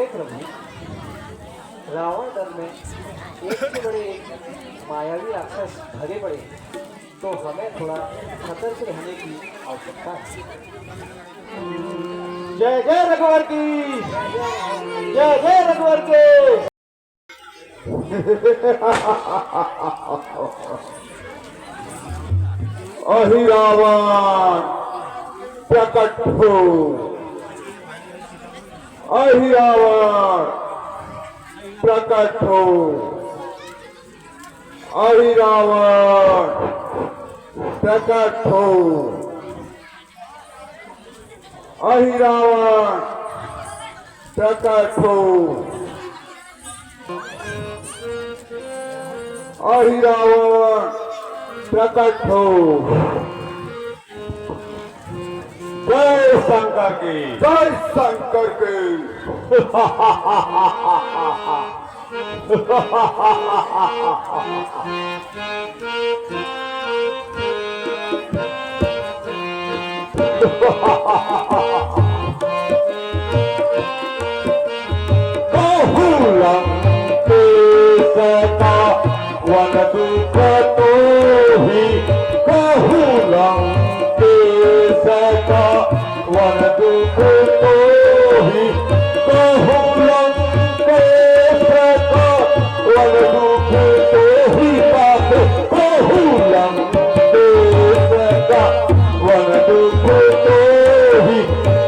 मेरे प्रभु, रावण दल में एक से बड़े एक मायावी राक्षस भरे पड़े, तो हमें थोड़ा सतर्क रहने की आवश्यकता है। जय जय रघुवर की, जय जय रघुवर के। अहि रावण प्रकट हो, अहि रावण प्रकट हो, अहि रावण प्रकट हो, अहि रावण प्रकट हो, अहि रावण प्रकट हो। जय शंकर की, जय शंकर की। वन दुख तो ही कहू लंकेश का, वन दुख तो ही कहू लंकेश का, वन दुख तो ही बात कहू लंकेश का, वन दुख तो ही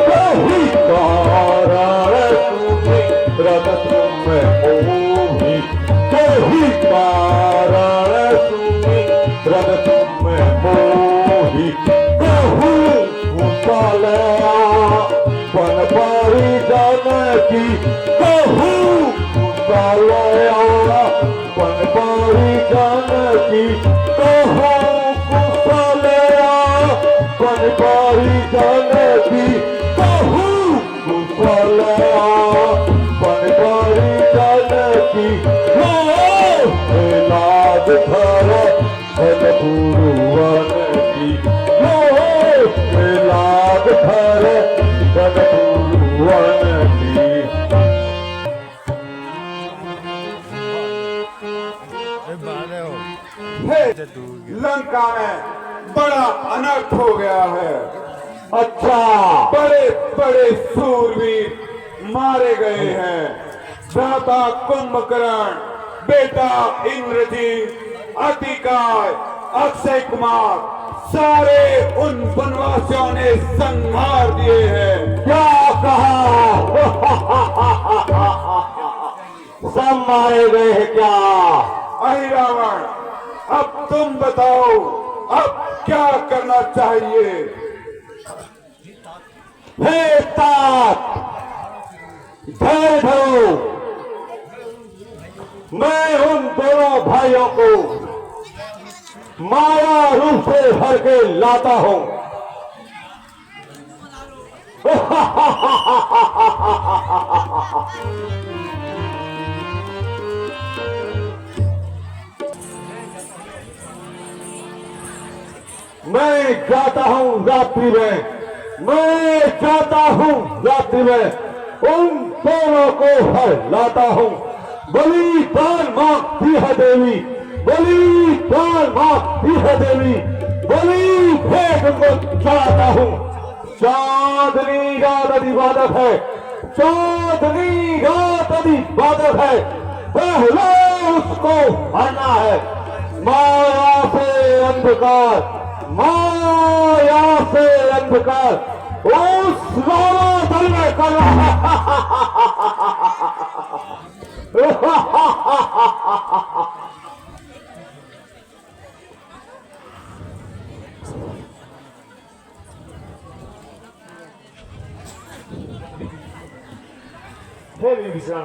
कही कारण तुम्हें रत तुम मोही, कही कारण तुम्हें रत तुम मोही। कहू कुशलया वन परिजन की, कहू कुशलया वन परिजन की, कहू कुशलया वन परिजन की, कहू कुशलया वन परिजन की। लाज धर धन पुरुवन की, लाज धर धन पुरुवन की। लंका में बड़ा अनर्थ हो गया है। अच्छा, बड़े बड़े सूरवीर मारे गए हैं। भ्राता कुंभकर्ण, बेटा इंद्रजीत, अतिकाय, अक्षय कुमार, सारे उन वनवासियों ने संहार दिए हैं। क्या कहा? सब मारे गए हैं क्या? अहि रावण, अब तुम बताओ, अब क्या करना चाहिए? हे तात, धैर्य धरो, मैं उन दोनों भाइयों को माया रूप से भर के लाता हूं। मैं जाता हूं रात्रि में, मैं जाता हूं रात्रि में, उन दोनों को भर लाता हूं। बलिदान मांगती है देवी, बलिदान मांगती है देवी, बलि भेंट को चढ़ाता हूं। चांदनी रात अधिवादक है, चांदनी रात अधिवादक है, पहले उसको हरना है। माया से अंधकार, माया से अंधकार उस रावण दल में कर रहा हे विभीषण,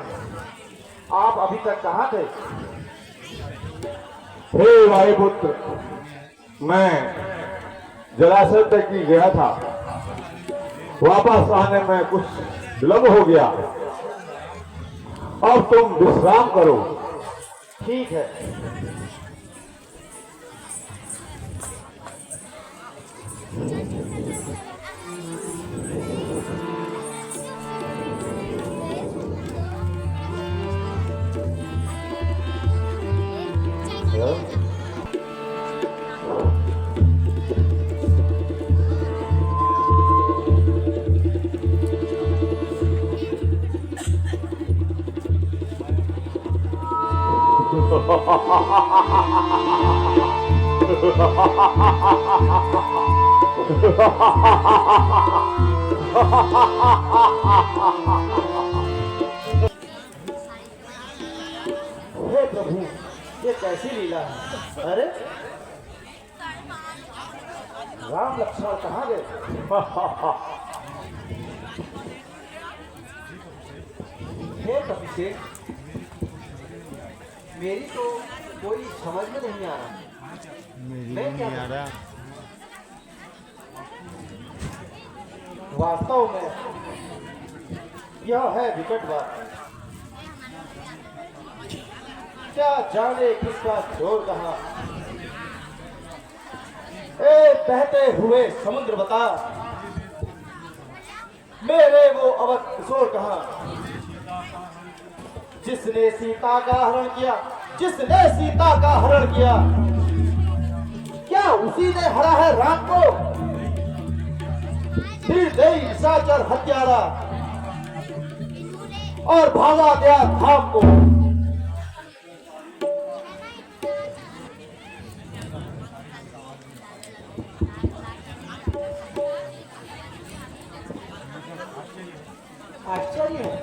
आप अभी तक कहाँ थे? हे वायुपुत्र, मैं जलाशय तक ही गया था, वापस आने में कुछ विलंब हो गया। अब तुम विश्राम करो। ठीक है। हे प्रभु, ये कैसी लीला है? अरे राम लक्ष्मण कहाँ गए? हे कपि, मेरी तो कोई समझ में नहीं आ रहा। मैं क्या करूं? वास्तव में यह है विकट बात। क्या जाने किसका जोर कहा। ए बहते हुए समुद्र बता, मेरे वो अवध किशोर कहा, जिसने सीता का हरण किया, जिसने सीता का हरण किया, क्या उसी ने हरा है राम को? निर्दयी निशाचर हत्यारा, और भागा गया धाम को। आश्चर्य है,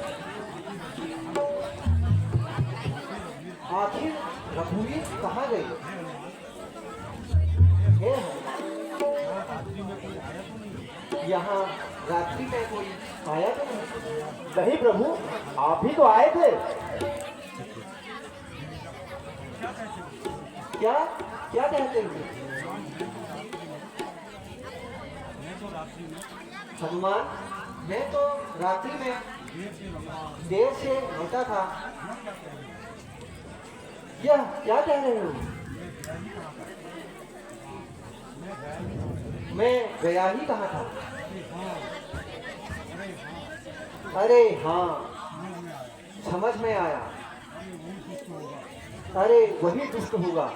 आखिर रघुवीर कहाँ गए? यहाँ रात्रि में कोई आया तो नहीं? नहीं प्रभु, आप ही तो आए थे। क्या क्या कहते हैं? हनुमान, मैं तो रात्रि में देर से लौटा था। यह क्या कह रहे हो? मैं गया ही कहाँ था? अरे हाँ, समझ में आया। अरे वही दुष्ट होगा,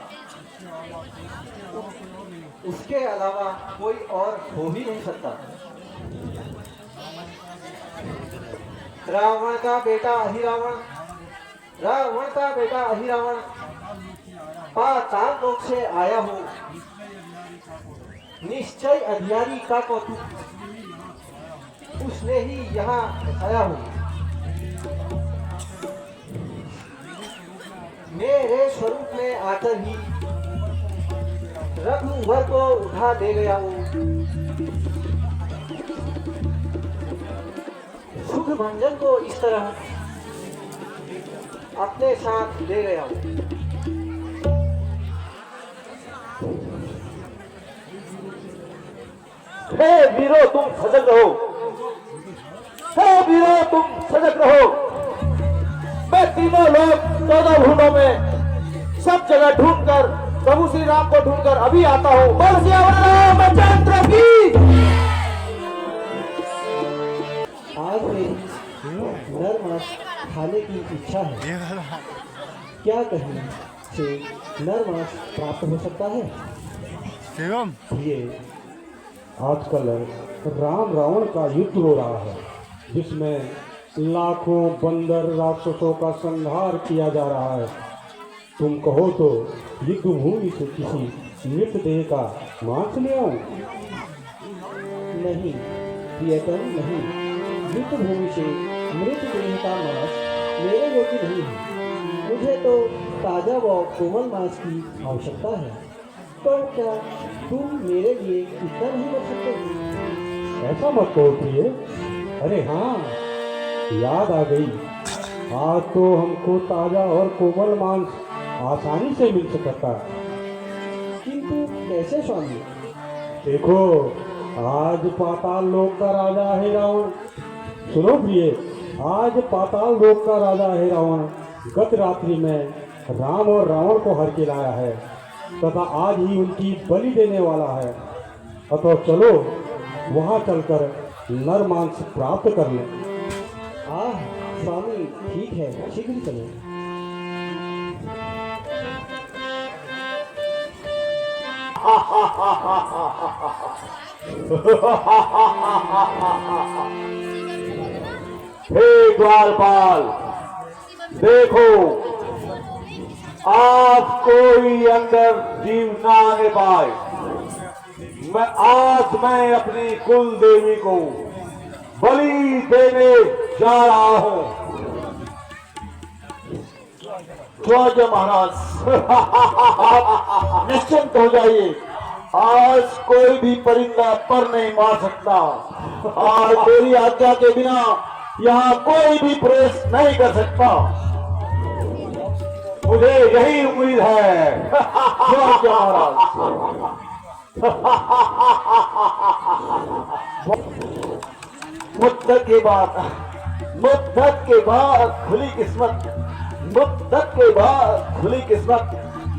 उसके अलावा कोई और हो ही नहीं सकता। रावण का बेटा अहिरावण, रावण का बेटा अहिरावण पाताल लोक से आया हूँ, निश्चय अधियारी का कौतुक, उसने ही यहाँ आया हूँ। मेरे स्वरूप में आकर ही रघुवर को उठा ले गया हूँ, सुख भंजन को इस तरह अपने साथ ले गया हूँ। हे वीरो, तुम सजग रहो। हे वीरो, तुम सजग रहो। मैं तीनों लोग 14 भूनों में सब जगह ढूंढकर प्रभु श्री राम को ढूंढकर अभी आता हूँ। बोल सियावर रामचंद्र की। आज मेरी नर मांस खाने की इच्छा है। क्या कहीं से नर मांस प्राप्त हो सकता है? ये आजकल राम रावण का युद्ध हो रहा है, जिसमें लाखों बंदर राक्षसों का संहार किया जा रहा है। तुम कहो तो युद्ध भूमि से किसी मृत देह का मांस ले आऊं? नहीं प्रियतम, नहीं। युद्ध भूमि से मृत देह का मांस मेरे योग्य नहीं है। मुझे तो ताजा व कोमल मांस की आवश्यकता है। पर क्या तुम मेरे लिए इतना नहीं कर सकते? ऐसा मत कहो प्रिय। अरे हाँ, याद आ गई। आज तो हमको ताजा और कोमल मांस आसानी से मिल सकता। किंतु कैसे स्वामी? देखो, आज पाताल लोक का राजा है रावण। सुनो प्रिय, आज पाताल लोक का राजा है रावण गत रात्रि में राम और रावण को हर के लाया है तथा आज ही उनकी बलि देने वाला है। अतः चलो वहां चलकर नर मांस प्राप्त कर लें। स्वामी, ठीक है, शीघ्र चलो। हे द्वारपाल, देखो आज कोई अंदर जीव ना आने पाए। मैं अपनी कुल देवी को बलि देने जा रहा हूं। जय महाराज। आप निश्चिंत हो जाइए, आज कोई भी परिंदा पर नहीं मार सकता और तेरी आज्ञा के बिना यहाँ कोई भी प्रवेश नहीं कर सकता। मुझे यही उम्मीद है। जय महाराज। मुद्दत के बाद खुली किस्मत, मुद्दत के बाद खुली किस्मत।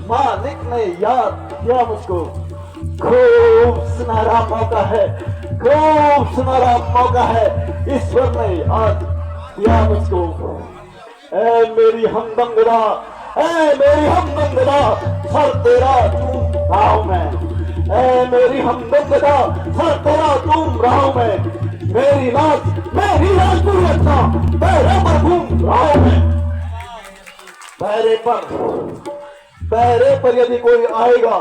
मालिक ने याद किया मुझको। खूब सुनहरा मौका है, खूब सुनहरा मौका है। ईश्वर ने आज दिया मुझको। ऐ मेरी हमदम गदा, ऐ मेरी हमदम गदा, सर तेरा चूम रहा हूं मैं। ऐ मेरी हमदम गदा, सर तेरा चूम रहा हूं मैं। मेरी लाश तू रखना, पैरे पर घूम रहा हूं मैं। पैरे पर यदि कोई आएगा,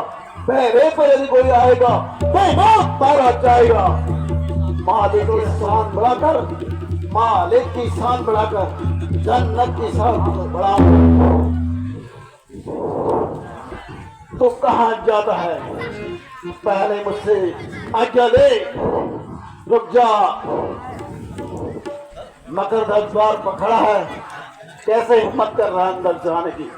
पैरे पर यदि कोई आएगा तो मौत तारा जाएगा। मालिक की शान बढ़ाकर, मालिक की शान बढ़ाकर जन्नत की शान बढ़ाकर तो कहां जाता है? पहले मुझसे आज्ञा ले। रुक जा, मकर द्वार पर खड़ा है, कैसे हिम्मत कर रहा है अंदर जाने की?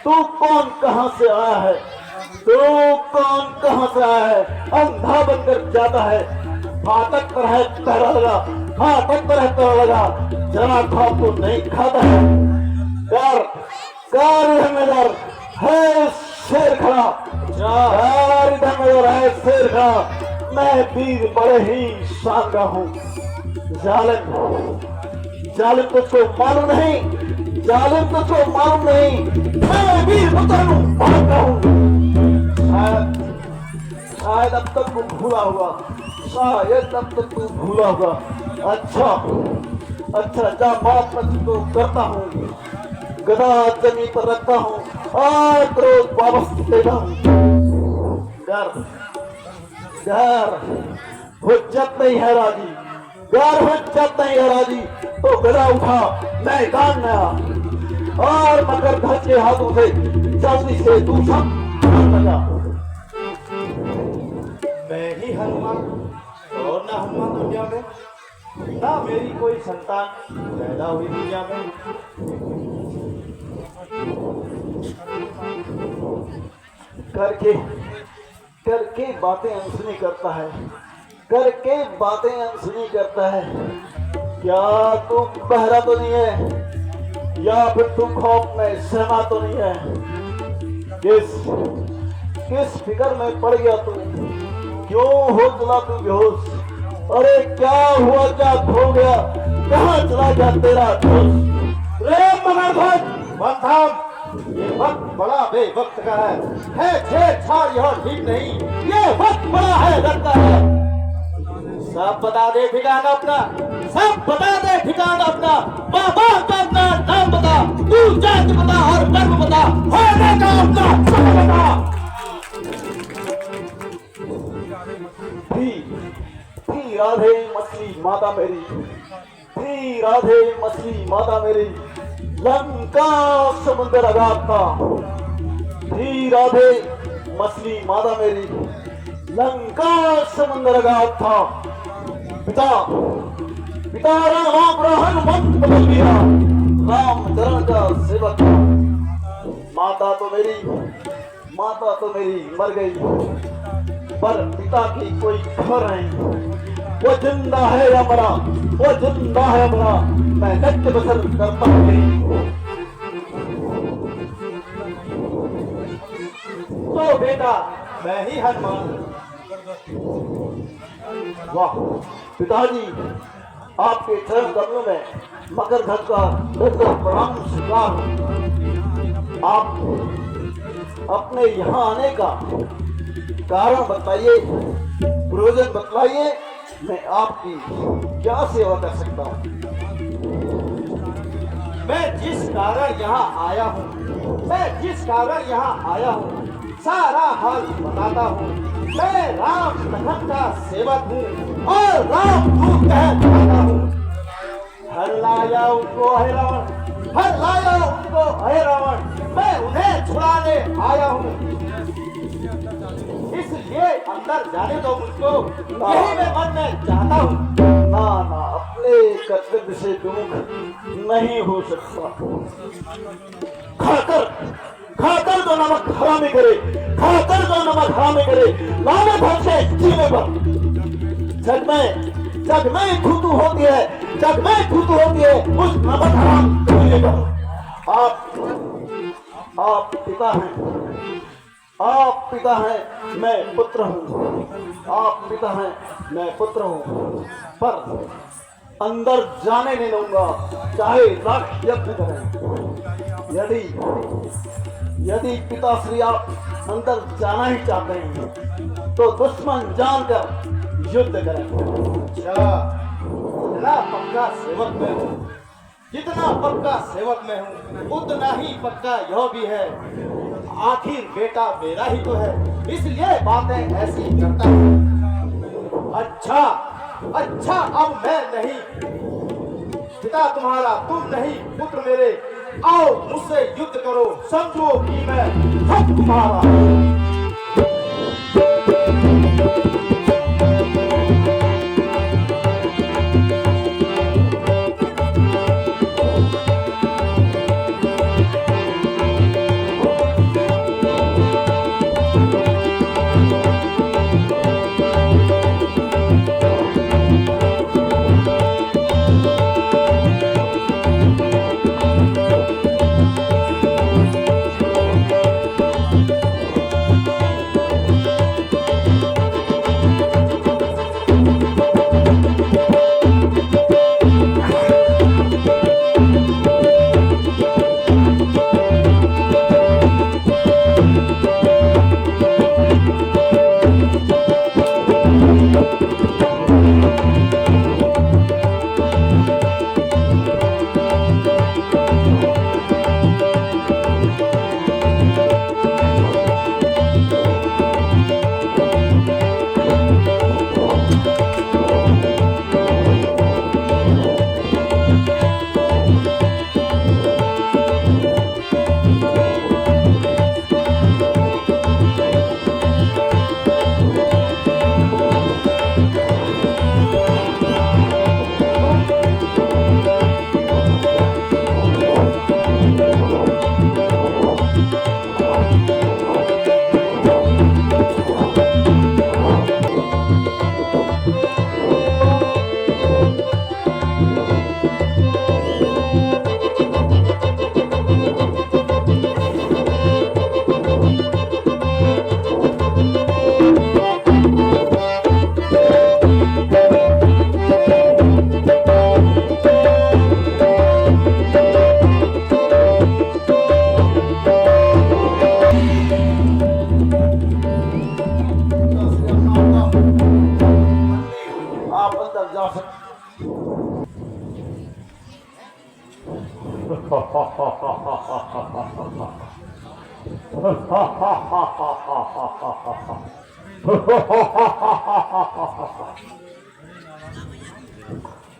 तू कौन कहां से आया है? तू कौन कहां से आया है? अंधा बनकर जाता है, फाटक पर है पहरा लगा, फाटक पर है पहरा लगा, जना खौफ तो नहीं खाता है। कर इधर है शेर खड़ा, इधर है शेर खड़ा। मैं वीर बड़े ही शान का हूँ। जालिम तुझको मालूम नहीं, जालिम तुझको मालूम नहीं। मैं वीर बतन हूँ। शायद अब तक तू भूला होगा, शायद अब तक तू भूला होगा। अच्छा जा, माफ मैं तुझको करता हूँ। गदा जमीन पर रखता हूँ और क्रोध वापस देता हूँ। डर हुज्जत नहीं है राजी, डर हुज्जत नहीं है राजी। तो गदा उठा, मैदान में आ और मकर ध्वज के हाथों से जल्दी से तू सब लगा। मैं ही हनुमान और ना हनुमान दुनिया में, ना मेरी कोई संतान पैदा हुई दुनिया में। करके बातें अनसुनी करता है, करके बातें अनसुनी करता है। क्या तू बहरा तो नहीं है, या फिर तू खौफ में सहमा तो नहीं है? किस फिक्र में पड़ गया तू? क्यों हो चला तू बेहोश? अरे क्या हुआ, क्या खो गया, कहाँ चला गया तेरा दोस्त? रे मगरध्वज बंधम, ये वक्त बड़ा बेवक्त का है छेड़छाड़ यह ठीक नहीं। ये वक्त बड़ा है, लगता है सब बता दे ठिकाना अपना, सब बता दे ठिकाना अपना, माँ बाप का अपना नाम बता, तू जात बता और कर्म बता, होने का अपना सब बता। थी राधे मछली माता मेरी, थी राधे मछली माता मेरी, लंका समुद्र आगात था। थी राधे मछली माता मेरी, लंका समुद्र आगात था। पिता पिता राम हनुमंत बदल गया, राम चरण का सेवक था। माता तो मेरी मर गई, पर पिता की कोई खबर नहीं। वो जिंदा है या मरा, वो जिंदा है या मरा, मैं नित्य बसर करता हूँ। तो बेटा मैं ही हनुमान। वाह पिताजी, आपके चरण कमलों में मकर ध्वज का प्रणाम स्वीकार। आप अपने यहाँ आने का कारण बताइए, प्रयोजन बतलाइए, मैं आपकी क्या सेवा कर सकता हूँ। मैं जिस कारण यहाँ आया हूँ, मैं जिस कारण यहाँ आया हूँ, सारा हाल बताता हूँ। मैं राम लखन का सेवक हूँ और राम दूत कहता हूँ। हर लाया उनको है रावण, हर लाया उनको है रावण, मैं उन्हें छुड़ाने आया हूँ। इसलिए अंदर जाने दो मुझको, यही मैं मन में चाहता हूँ। ना ना, अपने कर्तव्य से विमुख नहीं हो सकता। खाकर जो नमक हरामी करे, खाकर जो नमक हरामी करे, लानत हमसे जीने पर। जग में थूतू होती है, जग में थूतू होती है उस नमक हराम जीने पर। आप पिता हैं, आप पिता हैं, मैं पुत्र हूँ। आप पिता हैं, मैं पुत्र हूँ, पर अंदर जाने नहीं दूंगा, चाहे लाख यज्ञ करें। यदि पिताश्री आप अंदर जाना ही चाहते हैं, तो दुश्मन जानकर युद्ध करें। जितना पक्का सेवक मैं हूँ, जितना पक्का सेवक मैं हूँ, उतना ही पक्का यह भी है। आखिर बेटा मेरा ही तो है, इसलिए बातें ऐसी करता हूँ। अच्छा, अब मैं नहीं, पिता तुम्हारा तुम नहीं, पुत्र मेरे, आओ मुझसे युद्ध करो, समझो कि मैं सब तुम्हारा।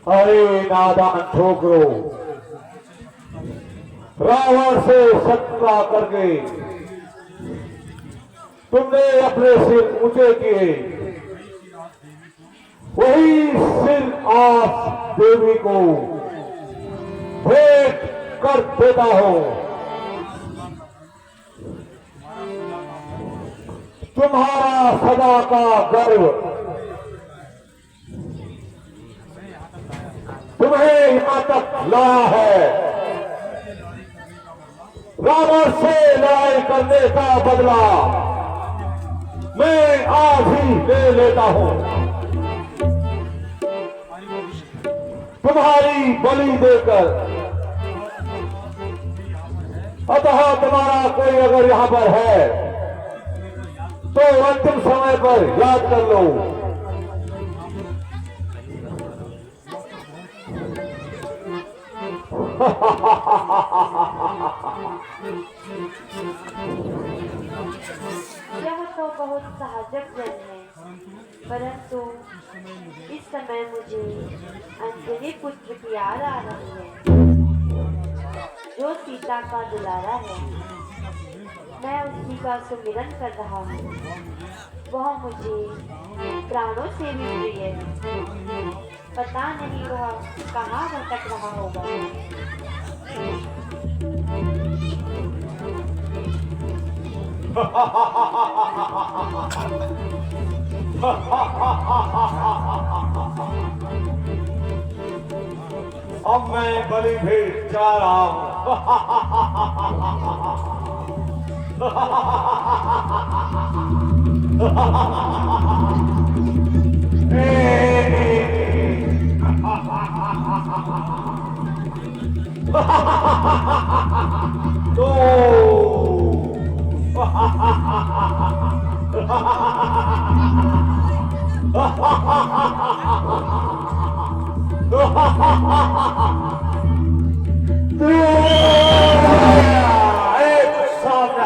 अरे नादान छोकरो, रावण से शत्रुता करके तुमने अपने सिर ऊंचे किए, वही सिर आज देवी को भेंट कर देता हूं। तुम्हारा सदा का गर्व तुम्हें यहां तक लाया है। रावण से लड़ाई करने का बदला मैं आज ही ले लेता हूं। तुम्हारी बलि देकर, अतः तुम्हारा कोई अगर यहां पर है तो अंतिम समय पर याद कर लो। यह तो बहुत सहजक जन है, परंतु इस समय मुझे अंजलि पुत्र की याद आ रही है, जो सीता का दुलारा है। मैं उसी का सुमिरन कर रहा हूँ। वह मुझे प्राणों से भी प्रिय है। पता नहीं वह कहाँ भटक रहा होगा। अब मैं बलि भेंट जा रहा हूं। एक सामने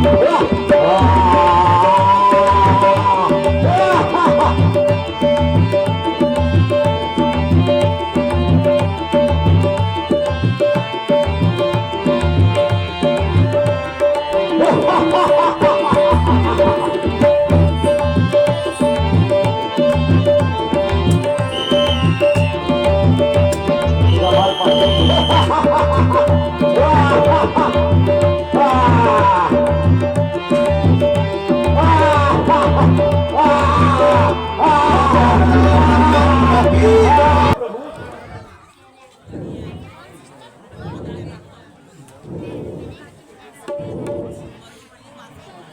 Yeah.